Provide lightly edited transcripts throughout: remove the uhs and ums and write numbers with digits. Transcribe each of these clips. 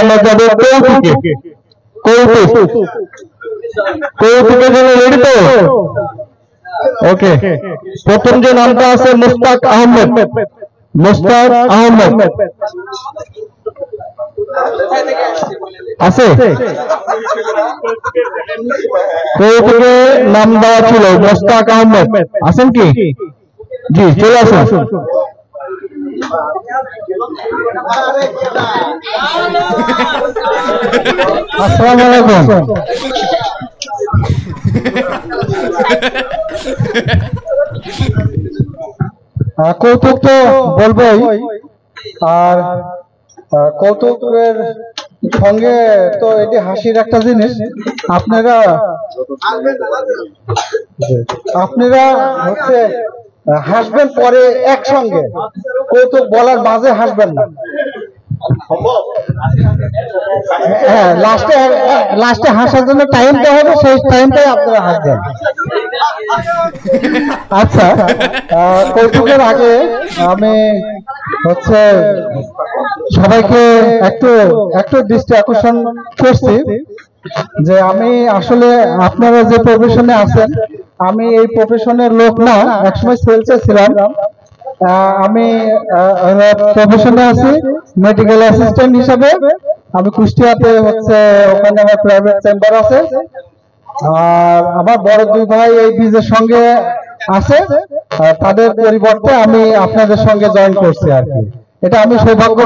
আমরা যাবো কৌতুকে। কৌতুক কৌতুকের জন্য রেডি তো? ওকে, প্রথম যে নামটা আছে মুস্তাক আহমেদ। মুস্তাক আহমেদ আছে? কৌতুকে নাম দেওয়া ছিল মুস্তাক আহমেদ, আছেন কি? জি, চলে আসুন। আসসালামু আলাইকুম। কৌতুক তো বলবোই, আর কৌতুকের সঙ্গে তো এটি হাসির একটা জিনিস। আপনারা হচ্ছে হাসবেন পরে একসঙ্গে, কৌতুক বলার মাঝে হাসবেন না। হ্যাঁ, লাস্টে হাসার জন্য টাইমটা হবে, সেই টাইমটাই আপনারা হাসবেন। আচ্ছা, কৌতুকের আগে আমি হচ্ছে সবাইকে একটু দৃষ্টি আকর্ষণ করছি যে আমি আসলে আপনারা যে প্রফেশনে আছেন, আমি এই প্রফেশনের লোক না, একসময় সেলসে ছিলাম। আমি প্রফেশনে আছি মেডিকেল অ্যাসিস্ট্যান্ট হিসাবে। আমি কুষ্টিয়াতে হচ্ছে, ওখানে আমার প্রাইভেট চেম্বার আছে। আর আমার বড় দুই ভাই এই বিজের সঙ্গে আছে, তাদের পরিবর্তে আমি আপনাদের সঙ্গে জয়েন করছি আর কি। এটা আমি সৌভাগ্য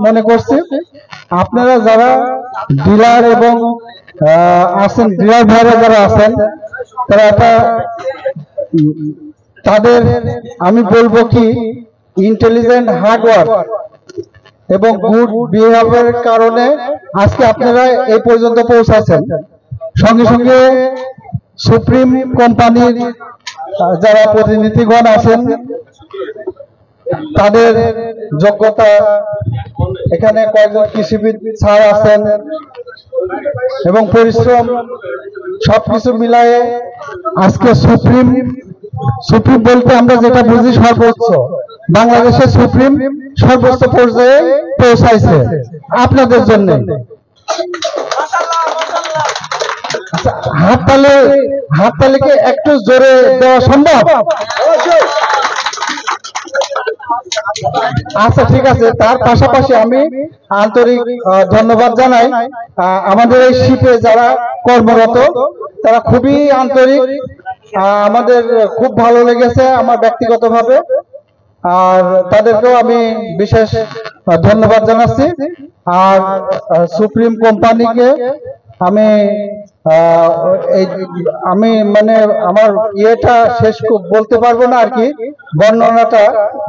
মনে করছি। আপনারা যারা ডিলার এবং আছেন, ডিলার ভাইরা যারা আছেন, তারা তাদের আমি বলবো কি, ইন্টেলিজেন্ট হার্ডওয়ার্ক এবং গুড বিহেভিয়ারের কারণে আজকে আপনারা এই পর্যন্ত পৌঁছাচ্ছেন। সঙ্গে সঙ্গে সুপ্রিম কোম্পানির যারা প্রতিনিধিগণ আছেন, তাদের যোগ্যতা, এখানে কয়েকজন কৃষিবিদ স্যার আছেন এবং পরিশ্রম, সবকিছু মিলায়ে আজকে সুপ্রিম বলতে আমরা যেটা বুঝি সর্বোচ্চ, বাংলাদেশের সুপ্রিম সর্বোচ্চ পর্যায়ে পৌঁছাইছে আপনাদের জন্য। আচ্ছা, হাততালিকে একটু জোরে দেওয়া সম্ভব? আচ্ছা, ঠিক আছে। তার পাশাপাশি আমি আন্তরিক ধন্যবাদ জানাই আমাদের এই শিপে যারা কর্মরত, তারা খুবই আন্তরিক, আমাদের খুব ভালো লেগেছে আমার ব্যক্তিগতভাবে, আর তাদেরকেও আমি বিশেষ ধন্যবাদ জানাচ্ছি। আর সুপ্রিম কোম্পানিকে আমি মানে আমার ইয়েটা শেষ বলতে পারবো না আর কি, বর্ণনাটা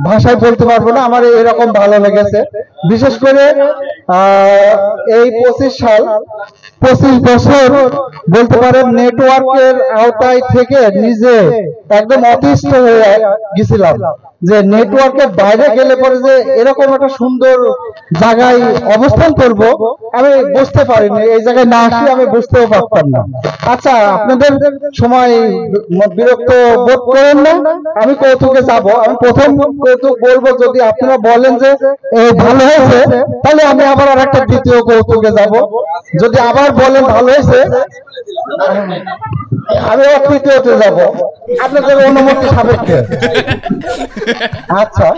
ভাষায় বলতে পারবো না, আমার এরকম ভালো লেগেছে। বিশেষ করে এই 25 বছর বলতে পারেন নেটওয়ার্কের আওতায় থেকে নিজে একদম অতিষ্ঠ হয়ে গেছিলাম যে নেটওয়ার্কের বাইরে গেলে পরে যে এরকম একটা সুন্দর জায়গায় অবস্থান করব আমি বুঝতে পারিনি। এই জায়গায় না আসলে আমি বুঝতেও পারতাম না। আচ্ছা, আপনাদের সময় বিরক্ত বোধ করেন না, আমি কৌতুকে যাব। আমি প্রথম কৌতুক বলবো, যদি আপনারা বলেন যে ভালো হয়েছে, তাহলে আমি আবার আর একটা দ্বিতীয় কৌতুকে যাব। যদি আবার বলেন ভালো হয়েছে, আমি আবার তৃতীয়তে যাব, আপনাদের অনুমতি সাপেক্ষে। আচ্ছা,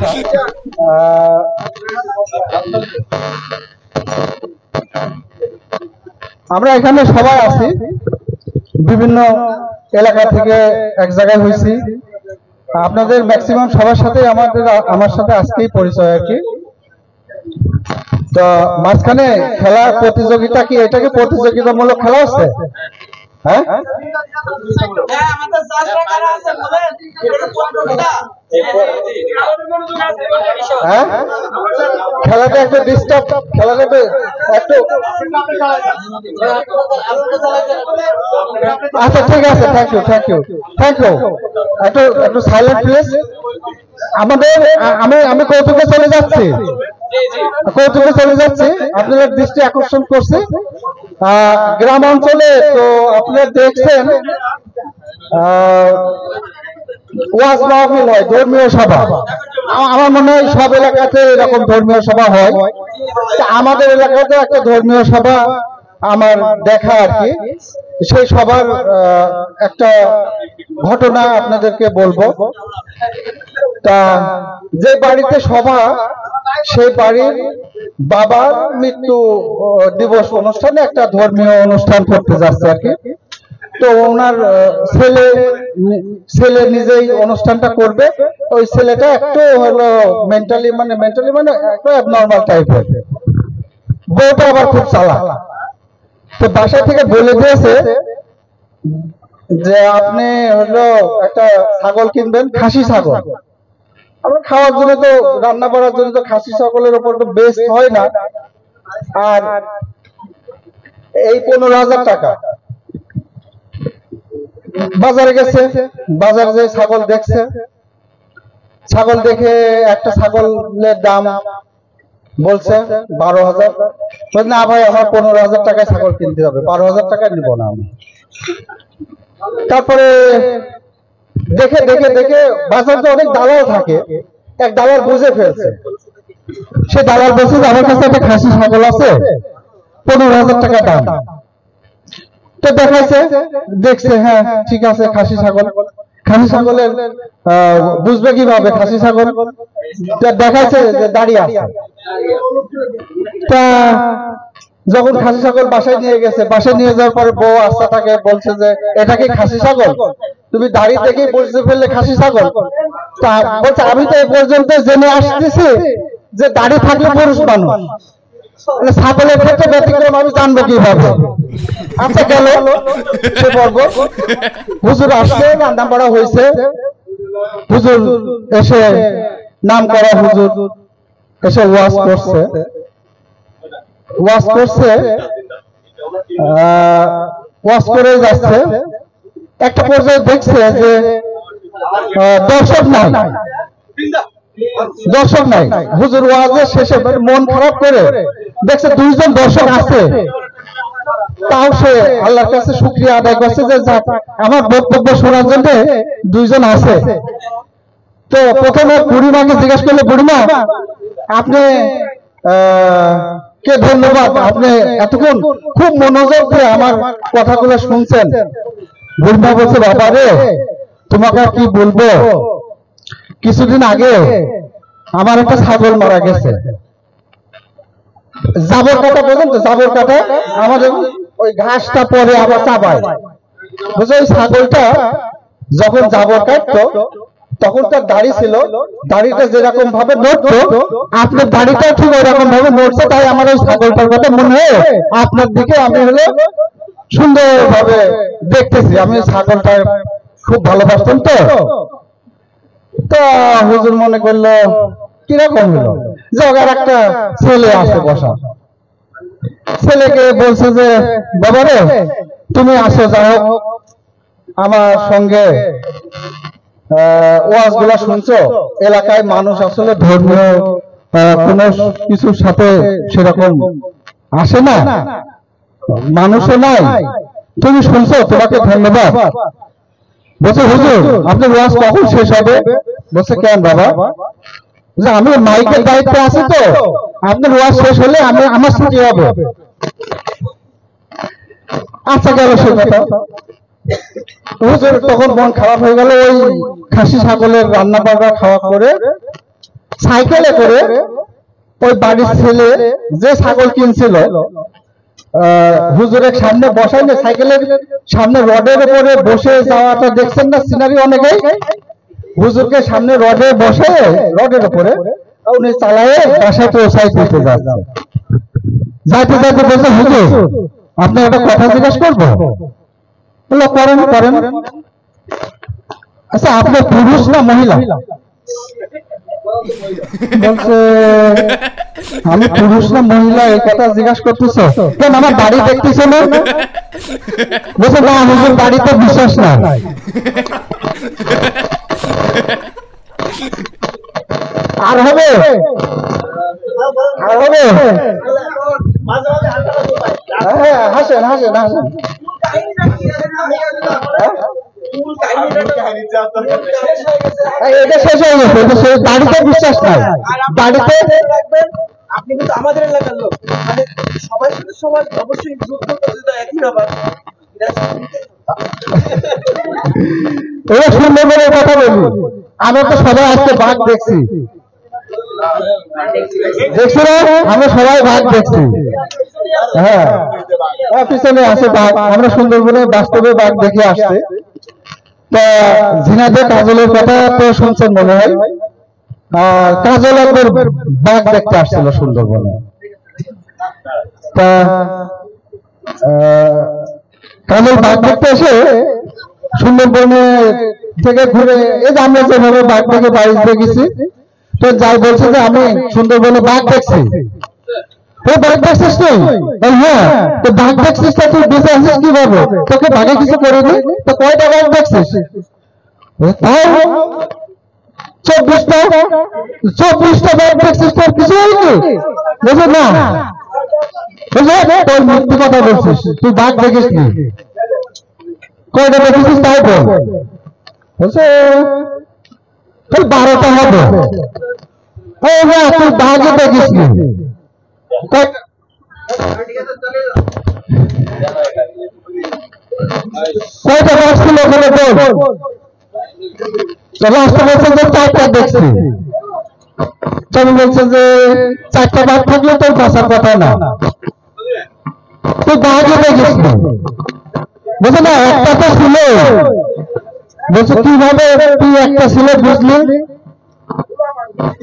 আমরা এখানে সবাই আছি, বিভিন্ন এলাকা থেকে এক জায়গায় হয়েছি। আপনাদের ম্যাক্সিমাম সবার সাথে আমার সাথে আজকেই পরিচয় আর কি। তো মাঝখানে খেলা প্রতিযোগিতা কি, এটাকে প্রতিযোগিতামূলক খেলা হচ্ছে? হ্যাঁ, খেলাটা একটু ডিস্টার্ব, খেলাটা একটু আচ্ছা, ঠিক আছে, থ্যাংক ইউ। একটু সাইলেন্ট প্লিজ। আমি কৌতুকে চলে যাচ্ছি, আপনাদের দৃষ্টি আকর্ষণ করছি। গ্রাম অঞ্চলে তো আপনারা দেখছেন ওয়াজ মাহফিল হয়, ধর্মীয় সভা। আমার মনে হয় সব এলাকাতে এরকম ধর্মীয় সভা হয়। আমাদের এলাকাতে একটা ধর্মীয় সভা আমার দেখা আর কি, সেই সভার একটা ঘটনা আপনাদেরকে বলবো। তা যে বাড়িতে সভা, সেই বাড়ির বাবার মৃত্যু দিবস অনুষ্ঠানে একটা ধর্মীয় অনুষ্ঠান করতে যাচ্ছে আর কি। তো ওনার ছেলে নিজেই অনুষ্ঠানটা করবে। ওই ছেলেটা একটু হলো মেন্টালি মানে একটু অ্যাবনর্মাল টাইপের, বউটা আবার খুব চালাক। তো বাসা থেকে বলে দিয়েছে যে আপনি হলো একটা ছাগল কিনবেন, খাসি ছাগল। আমরা খাওয়ার জন্য তো, রান্না করার জন্য তো খাসি ছাগলের উপর তো বেস্ট হয় না। আর এই 15,000 টাকা। বাজারে গেছে, বাজারে যে ছাগল দেখছে, ছাগল দেখে একটা ছাগলের দাম বলছে 12,000। না ভাই, আমার 15,000 টাকায় ছাগল কিনতে হবে, 12,000 টাকা নিব না আমি। তারপরে দেখে দেখে দেখে বাজারে অনেক দালাল থাকে, এক দালাল বুঝে ফেলছে। সে দালাল বলছে যে আমার কাছে একটা খাসি ছাগল আছে, 15,000 টাকা দাম। তো দেখাইছে, দেখছে হ্যাঁ ঠিক আছে খাসি ছাগল। খাসি ছাগলের বুঝবে কিভাবে খাসি ছাগল? দেখাইছে যে দাঁড়িয়ে আছে। তা যখন খাসি ছাগল বাসায় নিয়ে গেছে, বাসায় নিয়ে যাওয়ার পরে বউ আস্থা থাকে, বলছে যে এটা কি খাসি ছাগল? তুমি দাড়ি দেখেই বুঝতে ফেললে খাসি ছাগল? তা বলছে আমি তো এ পর্যন্ত জেনে আসতেছি যে দাড়ি থাকলে পুরুষ মানুষ, ছাগলের ক্ষেত্রে ব্যতিক্রম আমি জানবো কিভাবে? আচ্ছা গেল সে পর্ব, হুজুর আসছে, নাম পড়া হয়েছে। হুজুর এসে নাম করা হুজুর এসে ওয়াজ করছে, ওয়াজ করে যাচ্ছে। একটা পর্যায়ে দেখছে যে দর্শক নাই। হুজুর ওয়াজের শেষে মন খারাপ করে দেখছে 2 জন দর্শক আছে। তাও সে আল্লাহর কাছে শুকরিয়া আদায় করছে যে আমার বক্তব্য শোনার জন্য 2 জন আছে। তো প্রথমে বুড়িমাকে জিজ্ঞেস করলে, বুড়িমা আপনি কে ধন্যবাদ, আপনি এতক্ষণ খুব মনোযোগ দিয়ে আমার কথাগুলো শুনছেন। বুড়িমা বলছে বাবা রে, তোমাকে আর কি বলবো, কিছুদিন আগে আমার একটা ছাগল মারা গেছে। জাবর কাটা, বোঝেন তো জাবর কাটা, আমাদের ওই ঘাসটা পরে আবার চাবায়, বুঝলো? ওই ছাগলটা যখন জাবর কাটতো তখন তার দাড়ি ছিল, দাড়িটা যেরকম ভাবে নড়তো আপনার দাড়িটা ঠিক ওই রকম ভাবে নড়ছে। তাই আমার ওই ছাগলটার কথা মনে হয় আপনার দিকে আমি হলো সুন্দর ভাবে দেখতেছি। আমি ছাগলটা খুব ভালোবাসতাম। তো হুজুর মনে করলো কিরকম হলো, জগার একটা ছেলে আছে বসা, ছেলেকে বলছে যে বাবা রে তুমি আসো, যাই হোক আমার সঙ্গে ওয়াজ গুলা শুনছো। এলাকায় মানুষ আসলে ধর্মীয় কোন কিছুর সাথে সেরকম আসে না, মানুষও নাই, তুমি শুনছো, তোমাকে ধন্যবাদ। বলছে হুজুর আপনার ওয়াজ কখন শেষ হবে? বলছে কেন বাবা? যে আমি মাইকের দায়িত্বে আছি, তো আপনার ওয়াজ শেষ হলে আমি আমার ছুটি হবে। আচ্ছা গেল সে কথা। হুজুর তখন মন খারাপ হয়ে গেল। ওই খাসি ছাগলের রান্না বান্না খাওয়া করে সাইকেলে করে ওই বাড়ির ছেলে যে ছাগল কিনছিল হুজুরের সামনে বসাই না, সাইকেলের সামনে রডের উপরে বসে যাওয়াটা দেখছেন না সিনারি অনেকেই। হুজুরকে সামনে রডে বসে, রডের উপরে উনি চালায়ে বাসায় পৌঁছাই দিতে যাচ্ছে। যাইতে যাইতে বলছে হুজুর আপনি একটা কথা জিজ্ঞেস করবো? বললো করেন। আচ্ছা আপনি পুরুষ না মহিলা? বলছে আমি পুরুষ না মহিলা এই কথা জিজ্ঞাসা করতেছ কেন? আমার দাড়ি দেখতেছ না? বলছে না হুজুর দাড়িতে বিশ্বাস না। আর হবে হাসেন। এটা শেষ হয়ে গেছে, দাড়িতে বিশ্বাস নাই, দাড়িতে আপনি কিন্তু আমাদের এলাকার লোক, মানে সবাই কিন্তু সবার অবশ্যই যুদ্ধ প্রতিযোগিতা একই ব্যাপার। এরা সুন্দরবনের কথা বলি, আমরা তো সবাই আজকে বাঘ দেখছি, দেখছি না? আমরা সবাই বাঘ দেখছি। হ্যাঁ, পিছনে আছে বাঘ, আমরা সুন্দরবনে বাস্তবে বাঘ দেখে আসছে। তা ঝিনাইদহ কাজলের কথা তো শুনছেন মনে হয়। কাজল একবার বাঘ দেখতে আসছিল সুন্দরবনে। তা কাজল বাঘ দেখতে এসে সুন্দরবনে থেকে ঘুরে, এই যে আমরা যেভাবে বাঘ দেখে বাড়ি দেখেছি, তো যাই বলছে যে আমি সুন্দরবনে বাঘ দেখছি। বাঘ দেখছিস তুই? হ্যাঁ। তো বাঘ দেখছিস, তা তুই বেঁচে আছিস কিভাবে? তোকে বাঘে কিছু করেনি? তো কয়টা বাঘ দেখছিস? 24টা বাঘ দেখছিস, তোর কিছু হয়নি? বুঝলি না? বুঝলে তোর মিথ্যে কথা বলছিস, তুই বাঘ দেখিস নি। কয়টা দেখেছিস তাই বল। বলছে তুই 12টা হবে। তুই বাঘে দেখিস নি। কয়টা বাঘ ছিল ওখানে বল। লাস্টে বলছে যে 4টা দেখছি। চলে বলছে যে 4টা বাঘ থাকলে তোর বাঁচার কথা না, তুই বাঘে দেখিস নি। বুঝলি না? একটা তো ছিল। বলছে কিভাবে তুই একটা ছিল বুঝলি?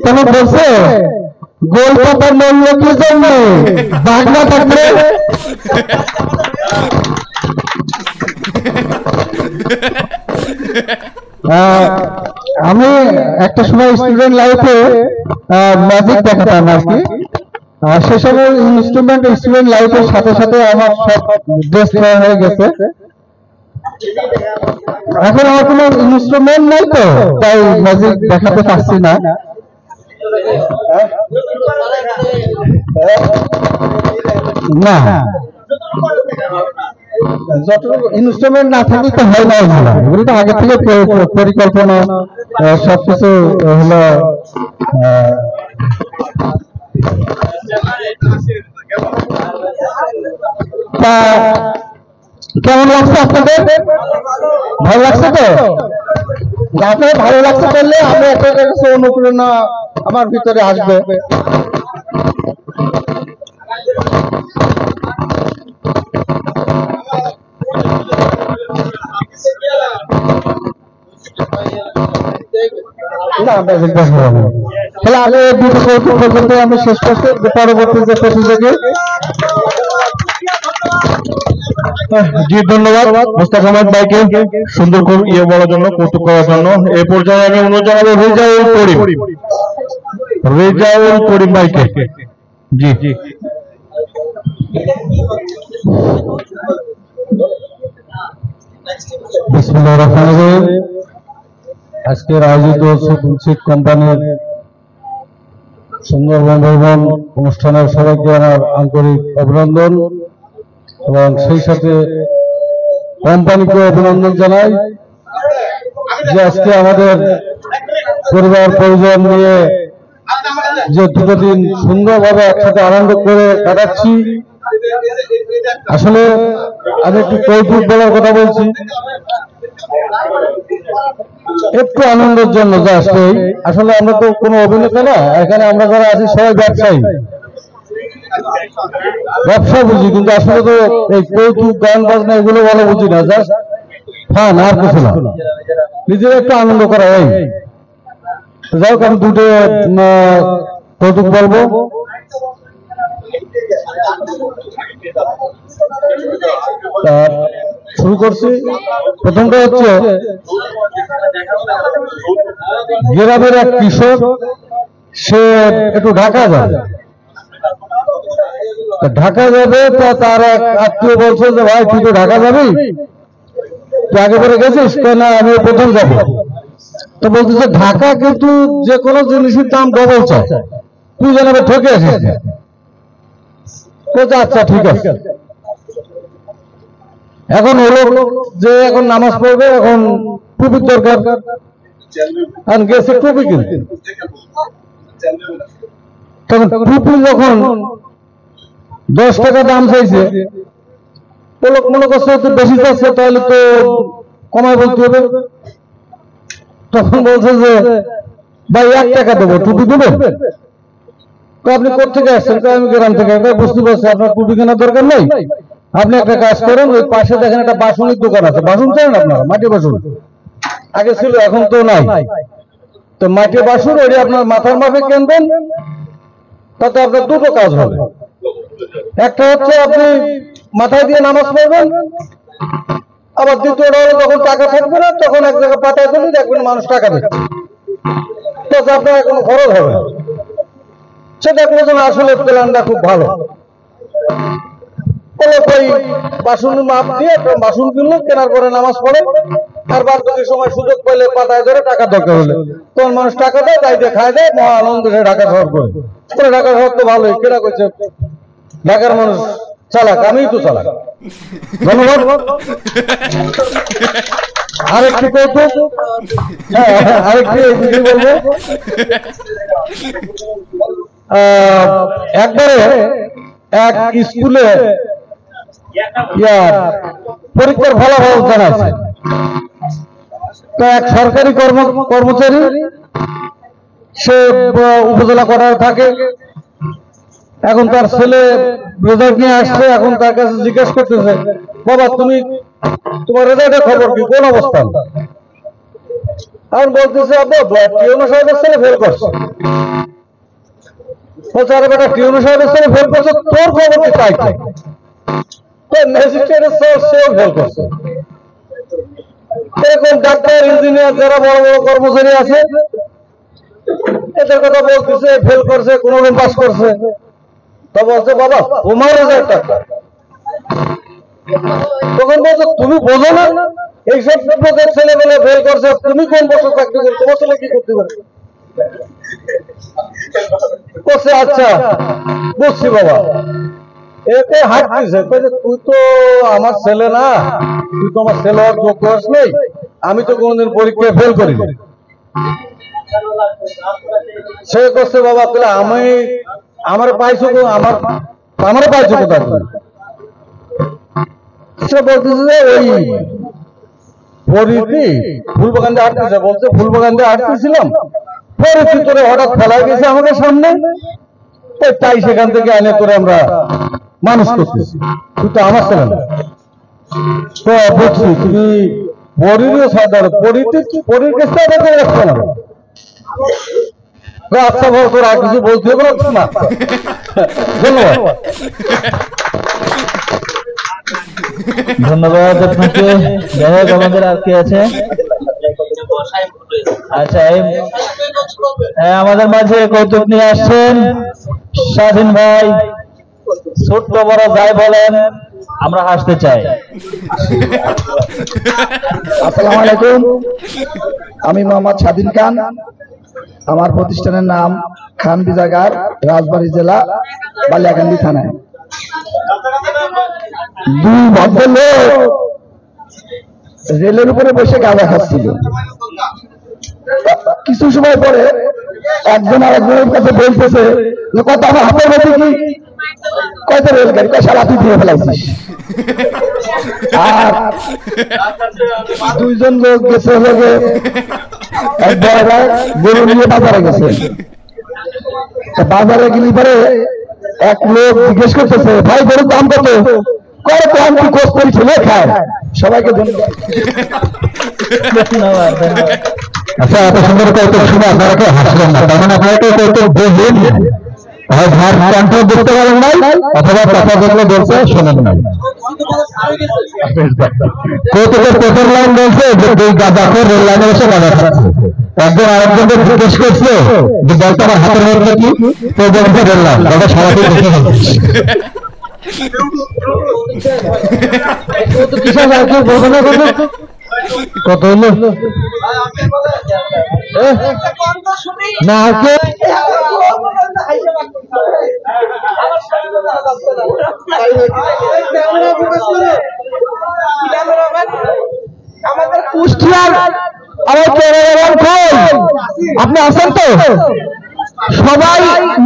তখন বলছে গোল পাতার মূল্য কি জন্য, বাঘ না থাকলে। আমি একটা সময় স্টুডেন্ট লাইফে ম্যাজিক দেখাতাম আর কি। সে সময় ইনস্ট্রুমেন্ট স্টুডেন্ট লাইফের সাথে সাথে আমার সব ড্রেস হয়ে গেছে। এখন আমার কোনো ইনস্ট্রুমেন্ট নেই, তো তাই ম্যাজিক দেখাতে পারছি না। না, যতটুকু ইনস্ট্রুমেন্ট না থাকলে তো হয় না, এগুলো তো আগে থেকে পরিকল্পনা সবকিছু হলো। তা কেমন লাগছে আপনাদের? ভালো লাগছে তো? আপনার ভালো লাগছে বললে আমি একটা কাছে অনুপ্রেরণা আমার ভিতরে আসবে। তাহলে আমি দুটো কৌতুক পর্যন্ত আমি শেষ করছি, পরবর্তী যে প্রতিযোগী। জি, ধন্যবাদ মোস্তাক আহমদ ভাইকে সুন্দর বলার জন্য, কৌতুক করার জন্য। এই পর্যায়ে আমি অনুরোধ জানাবো রেজাউল করিম ভাইকে। জি জি, বিসমিল্লাহির রহমানির রহিম। আজকের আয়োজিত সিট কোম্পানির সুন্দরবন ভ্রমণ অনুষ্ঠানের সবাইকে আমার আন্তরিক অভিনন্দন, এবং সেই সাথে কোম্পানিকে অভিনন্দন জানাই যে আজকে আমাদের পরিবার পরিজন নিয়ে যে দুটো দিন সুন্দরভাবে একসাথে আনন্দ করে কাটাচ্ছি। আসলে আমি একটু কৌতুক বলার কথা বলছি, একটু আনন্দের জন্য। আসলে আমরা তো কোনো অভিনেতা না, এখানে আমরা যারা আছি সবাই ব্যবসায়ী, ব্যবসা বুঝি, কিন্তু আসলে তো এই কৌতুক গান বাজনা এগুলো ভালো বুঝি না, জাস্ট ফান, আর কিছু না, নিজের একটু আনন্দ করা। এই যাই হোক, আমি দুটো কৌতুক বলবো। শুরু করছি। প্রথমটা হচ্ছে, গ্রামের এক কৃষক, সে একটু ঢাকা যাবে। ঢাকা যাবে, তো তার এক আত্মীয় বলছে যে ভাই তুই তো ঢাকা যাবি, তুই আগে পরে গেছিস? না, আমি প্রথম যাবো। তো বলতেছে ঢাকা কিন্তু যে কোনো জিনিসের দাম ডবল চায়, তুই যেন ঠকে আসিস। আচ্ছা ঠিক আছে। এখন হলো যে এখন নামাজ পড়বে, এখন টুপির দরকার, গেছে টুপি কিনতে। তখন টুপি যখন 10 টাকা দাম চাইছে, লোক মনে করছে তো বেশি চাচ্ছে, তাহলে তো কমায় বলতে হবে। তখন বলছে যে ভাই 1 টাকা দেবো, টুপি দেবেন? তো আপনি কোথেকে আসছেন? আমি গ্রাম থেকে। বুঝতে পারছি আপনার টুপি কেনার দরকার নেই, আপনি একটা কাজ করেন, ওই পাশে দেখেন একটা বাসনের দোকান আছে, বাসন চান আপনারা? মাটির বাসন আগে ছিল, এখন তো নাই। তো মাটির বাসন ওই আপনার মাথার মাপে কিনবেন, তাতে আপনার দুটো কাজ হবে। একটা হচ্ছে আপনি মাথায় দিয়ে নামাজ পড়বেন, আবার দ্বিতীয়টা হলো যখন টাকা থাকবে না তখন এক জায়গায় পাঠায় দিলে দেখবেন মানুষ টাকা দেবে, তাতে আপনার কোনো খরচ হবে না। সেটা বলছেন আসলে প্ল্যানটা খুব ভালো। ওই বাসন মাপ দিয়ে বাসন কিনলো, কেনার পরে নামাজ পড়ে, আর বাদ বাকি সময় সুযোগ পেলে পাতায় ধরে টাকা দরকার হলে তখন মানুষ টাকা দেয়, তাই দিয়ে খায় দেয়, মহা আনন্দে ঢাকা শহর করে। ঢাকা শহর তো ভালোই, কেনা করছে ঢাকার মানুষ চালাক, আমিই তো চালাক। ধন্যবাদ। আরেকটি কৌতুক, আরেকটি বলবো, একবারে এক স্কুলে পরীক্ষার ফলাফল জানাচ্ছে। তো এক সরকারি কর্মচারী, সে উপজেলা কোয়ার্টারে থাকে। এখন তার ছেলে রেজাল্ট নিয়ে আসছে, এখন তার কাছে জিজ্ঞেস করতেছে, বাবা তুমি তোমার রেজাল্টের খবর কি, কোন অবস্থান? এখন বলতেছে আব্বা টিউনো সাহেবের ছেলে ফেল করছে। বলছে আরে বেটা টিউনো সাহেবের ছেলে ফেল করছে, তোর খবর কি? তাই ম্যাজিস্ট্রেটের সেও ফেল করছে। এরকম ডাক্তার, ইঞ্জিনিয়ার যারা বড় বড় কর্মচারী আছে, এদের কথা বলতেছে, ফেল করছে, কোনোদিন পাস করছে। তা বলছে বাবা তোমার রেজাল্ট, তখন বলছে তুমি বোঝো না এইসব ছেলে মেলে ফেল করছে, তুমি কোন বছর চাকরি করো, তোমার ছেলে কি করতে পারে? করছে আচ্ছা বুঝছি বাবা। এতে হাত দিছে, তুই তো আমার ছেলে না, তুই তো আমার ছেলে হওয়ার যোগ্য হস নেই, আমি তো কোনোদিন পরীক্ষায় ফেল করিনি। সে করছে বাবা তাহলে আমি আমার পাইছো, আমার পাইছো কোথায়? সে বলতেছে যে ওই পরিতি ফুলবাগান দিয়ে হাঁটতেছে, বলছে ফুলবাগান দিয়ে হাঁটতেছিলাম, পরে ভিতরে হঠাৎ ফেলা গেছে আমাকে সামনে, তাই সেখান থেকে আনে করে আমরা মানুষ করতেছি, তুই তো আমার ছেলে না। তো বলছি তুমি পরিরও সাধারণ পরির কাছে রাখছো না? আচ্ছা বল, তোর আর কিছু বলতে হবে না। ধন্যবাদ। ধন্যবাদ আপনাকে। যাই হোক, আমাদের আর কি আছে? আচ্ছা, আমাদের মাঝে কৌতুক নিয়ে আসছেন স্বাধীন ভাই। ছোট্ট বড় যাই বলেন, আমরা হাসতে চাই। আসসালামু আলাইকুম, আমি মোহাম্মদ স্বাধীন খান। আমার প্রতিষ্ঠানের নাম খান বিজাগার, রাজবাড়ী জেলা, বালিয়াকান্দি থানায়। দুই ভদ্রলোক রেলের উপরে বসে গাঁজা খাচ্ছিল। কিছু সময় পরে একজন আরেকজনের কাছে বলতেছে যে কত আমার হাতের মধ্যে কি কয়টা রেলগাড়ি, কয় সারা তুই দিয়ে ফেলাইছিস। আর দুইজন লোক গেছে লোকে এক বড় ভাই গরু নিয়ে বাজারে গেছে। বাজারে গেলি পরে এক লোক জিজ্ঞেস করতেছে ভাই গরুর দাম কত? কয় দাম কি কোষ করি ছেলে খায়। সবাইকে ধন্যবাদ। আচ্ছা, এত সুন্দর কৌতুক শুনে আপনারা কেউ হাসলেন না, তার মানে আপনারা কেউ কৌতুক বুঝলেন, কণ্ঠ বুঝতে পারেন নাই, অথবা কথা যেগুলো বলছে শোনেন নাই। কৌতুকের প্রথম লাইন বলছে যে দুই গাঁজাখোর রেল লাইনে বসে গাঁজা খাচ্ছে। একজন আরেকজনকে জিজ্ঞেস করছে যে বলতে আমার হাতের মধ্যে কি, তো বলতে রেল লাইন, ওটা সারাদিন দেখে ফেলছে। কত হলো না আমাদের কুষ্টিয়ার আমার আপনি আছেন তো? সবাই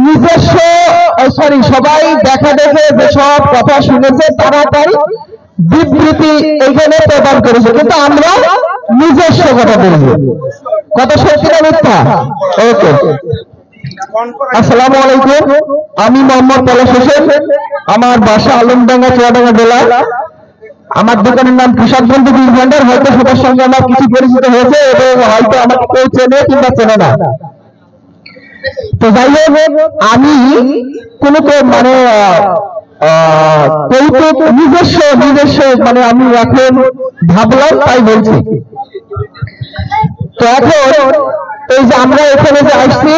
নিজস্ব সবাই দেখা দেখে যেসব কথা শুনেছে তারা তাই বিবৃতি এখানে প্রদান করেছে, কিন্তু আমরা নিজস্ব কথা বলবো। কথা সত্যি না মিথ্যা? ওকে, আসসালামু আলাইকুম। আমি মোহাম্মদ পলাশ হোসেন, আমার বাসা আলমডাঙ্গা, চুয়াডাঙ্গা জেলা। আমার দোকানের নাম কৃষক বন্ধু বীজ ভান্ডার। হয়তো সবার সঙ্গে আমার কিছু পরিচিত হয়েছে এবং হয়তো আমাকে কেউ চেনে কিংবা চেনে না। তো যাই হোক, আমি কোন মানে কৌতুক নিজস্ব মানে আমি এখন ভাবলাম তাই বলছি। তো এখন এই যে আমরা এখানে যে আসছি,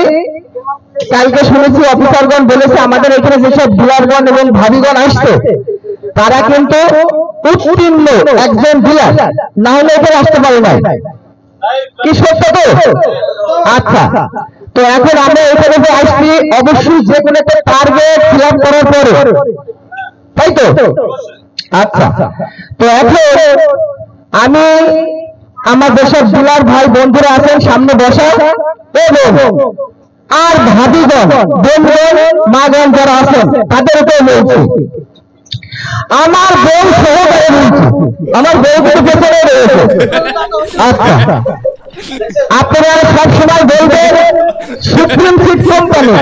কালকে শুনেছি অফিসারগণ বলেছে আমাদের এখানে যেসব ডিলারগণ এবং ভাবিগণ আসছে তারা কিন্তু উত্তীর্ণ একজন ডিলার, না হলে এখানে আসতে পারে নাই। কি সত্য তো? আচ্ছা, তো এখন আমরা এখানে যে আসছি অবশ্যই যে কোনো একটা টার্গেট ফিল আপ করার পরে, তাই তো? আচ্ছা, তো এখন আমি আমার যেসব ডিলার ভাই বন্ধুরা আছেন সামনে বসা এবং আর ভাবিগণ বন্ধুগণ মাগণ যারা আছেন তাদের উপর বলছি, আমার বউ সহকারে বলছি, আমার বউ কিন্তু পেছনে রয়েছে। আচ্ছা, আপনারা সবসময় বলবেন সুপ্রিম সিড কোম্পানি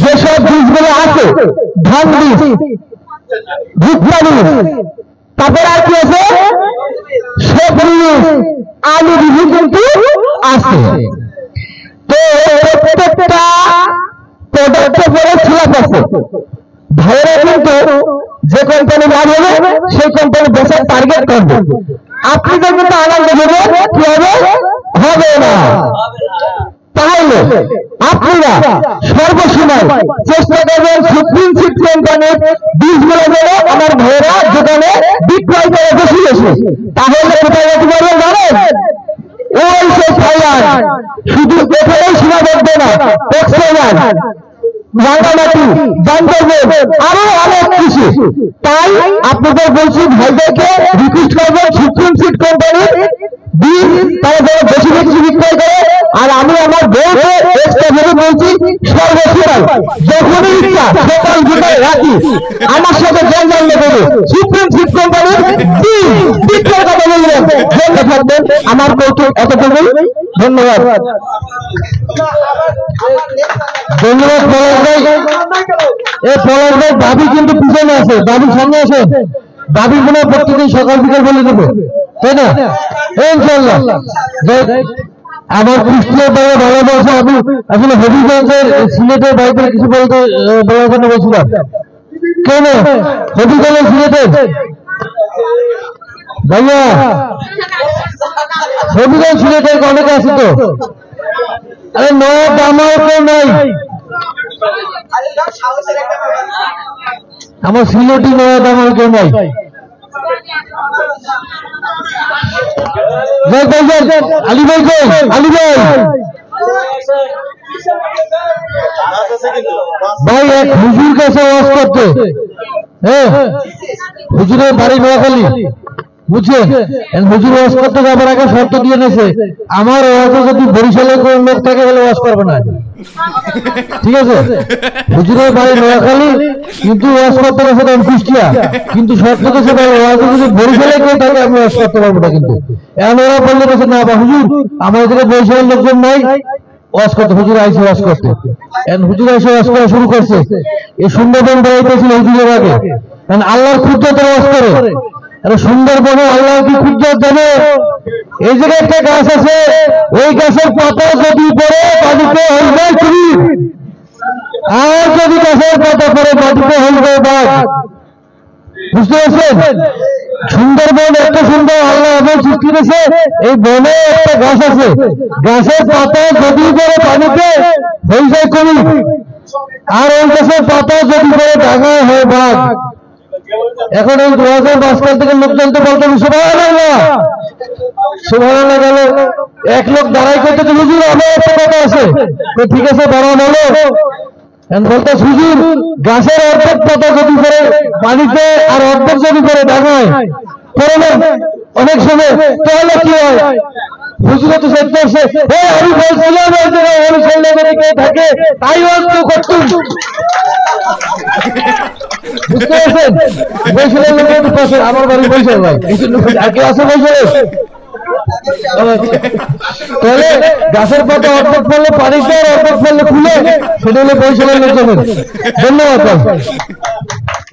যেসব বীজগুলো আছে, ধান বীজ, ভুট্টা বীজ, তারপরে আর কি আছে, সবজি বীজ, আলু বীজ কিন্তু আছে। তো প্রত্যেকটা প্রোডাক্টের পরে ছিলাপ আছে। ভাইয়েরা কিন্তু যে কোম্পানি লাভ হবে সেই কোম্পানি বেচার টার্গেট করবে। আপনি তো কিন্তু আনন্দ দেবে কি হবে? হবে না। তাহলে আপনারা সর্বসময় চেষ্টা করবেন সুপ্রিম সিড কোম্পানির বীজগুলো যেন আমার ভাইয়েরা দোকানে বিক্রয় করে বেশি বেশি। তাহলে কোথায় যেতে পারবেন জানেন? ওই সে থাইল্যান্ড, শুধু এখানেই সীমাবদ্ধ না, কক্সবাজার, রাঙ্গামাটি, বান্দরবান, আরো অনেক কিছু। তাই আপনাদের বলছি, ভাইদেরকে রিকোয়েস্ট করবেন সুপ্রিম সিড কোম্পানির বীজ তারা যেন বেশি বেশি বিক্রয় করে। আর আমি আমার বউকে এক্সট্রা ভেবে বলছি, সর্বসময় যখনই ইচ্ছা সকাল বিকাল রাখি আমার সাথে জঞ্জাল দেবে সুপ্রিম সিড কোম্পানির বীজ বিক্রয় কথা বলবেন। ধন্য থাকবেন। আমার কৌতুক এতটুকুই। ধন্যবাদ। ধন্যবাদ পলাশ ভাই। এই পলাশ ভাই দাবি কিন্তু পিছনে আছে, দাবি সামনে আছে। দাবি গুলো প্রত্যেকদিন সকাল বিকাল বলে দেবে, তাই না? ইনশাআল্লাহ। আমার কুষ্টিয়ার বাইরে ভালোবাসা, আমি আসলে হবিগঞ্জের সিলেটের বাইরে কিছু বলার জন্য বলছিলাম। কেন হবিগঞ্জের সিলেটের ভাইয়া, হবিগঞ্জ সিলেটের অনেকে আছে তো। আরে নয় আমার কেউ নাই, আমার সিলেটি নয় আমার কেউ নাই। আলী ভাই, আলী ভাই ভাই এক হুজুর কাছে ওয়াজ করতে, হ্যাঁ হুজুরের বাড়ি নোয়াখালী, বুঝছেন? হুজুর ওয়াজ করতে যাবার আগে শর্ত দিয়ে নিয়েছে, আমার ওয়াজে যদি বরিশালের কোন লোক থাকে তাহলে ওয়াজ করবে না। ঠিক আছে? হুজুরের বাড়ি নোয়াখালী কিন্তু ওয়াজ করতে গেছে কুষ্টিয়া, কিন্তু শর্ত দিয়েছে ওয়াজে যদি বরিশালে কেউ থাকে আমি ওয়াজ করতে পারবো না। কিন্তু এখন ওরা বললে গেছে না হুজুর আমার এদিকে বরিশালের লোকজন নাই, ওয়াজ করতে। হুজুর আইসে ওয়াজ করতে, হুজুর এসে ওয়াজ করা শুরু করছে। এই সুন্দরবন বেড়াইতেছিল হুজুরের আগে, আল্লাহর ক্ষুদ্রতা ওয়াজ করে। সুন্দরবনে আল্লাহ কি কুদরত জানে? এই জায়গায় একটা গাছ আছে, ওই গাছের পাতা যদি পড়ে পানিতে হলবে চুরি, আর যদি গাছের পাতা পড়ে মাটিতে হলবে বাঘ। বুঝতে পারছেন? সুন্দরবন এত সুন্দর আল্লাহ এমন সৃষ্টি করেছে, এই বনে একটা গাছ আছে, গাছের পাতা যদি পড়ে পানিতে হয়ে যায় কবি, আর ওই গাছের পাতা যদি পড়ে ডাঙায় হয় বাঘ। এখন এই 2005 সাল থেকে লোক জানতে বলতেন সুবহানাল্লাহ, সুবহানাল্লাহ গেল। এক লোক দাঁড়াই করতে হুজুর আমার একটা কথা আছে, ঠিক আছে দাঁড়ান হলো। বলতে হুজুর গাছের অর্ধেক পাতা যদি পড়ে পানিতে আর অর্ধেক যদি পড়ে ডাঙায় পড়ে না, অনেক সময় তাহলে কি হয় হুজুরে তো সত্য আছে আমি বলছিলাম আমি সৈন্যবাদী কে থাকে তাই তো করতুম বুঝতে পারছেন বৈশালের লোকের পাশে আমার বাড়ি বৈশাল ভাই আগে আছে বৈশাল তাহলে গাছের পাতা অর্ধেক ফেললে পানিতে আর অর্ধেক ফেললে খুলে সেটা হলে বৈশালের লোক ধন্যবাদ।